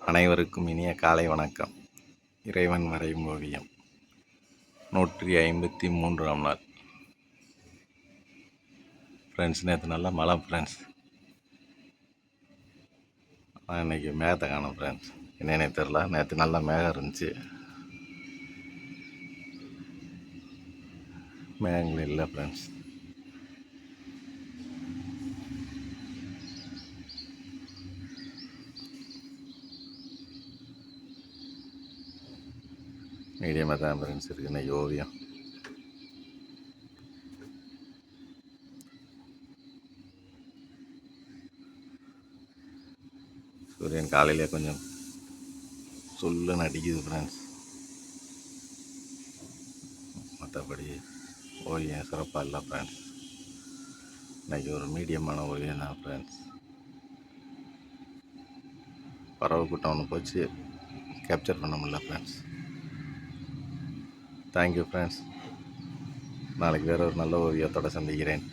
அனைவருக்கும் இனிய காலை வணக்கம். இறைவன் வரையும் ஓவியம் 153ஆம் நாள். ஃப்ரெண்ட்ஸ், நேற்று நல்லா மழை ஃப்ரெண்ட்ஸ். ஆனால் இன்றைக்கி மேகத்தை காணும் ஃப்ரெண்ட்ஸ். என்னன்னே தெரில, நேற்று நல்லா மேகம் இருந்துச்சு, மேகங்கள் இல்லை ஃப்ரெண்ட்ஸ். மீடியமாக தான் ஃப்ரெண்ட்ஸ் இருக்குது இன்றைக்கி ஓவியம். சூரியன் காலையிலே கொஞ்சம் சொல்லுன்னு அடிக்குது ஃப்ரெண்ட்ஸ். மற்றபடி ஓவியம் சிறப்பாக இல்லை ஃப்ரெண்ட்ஸ். இன்றைக்கி ஒரு மீடியமான ஓவியம் தான் ஃப்ரெண்ட்ஸ். பறவை கூட்டம் ஒன்று போச்சு, கேப்சர் பண்ண முடியல ஃப்ரெண்ட்ஸ். Thank you friends. நாளைக்கு வேறு ஒரு நல்ல ஓவியத்தோடு சந்திக்கிறேன்.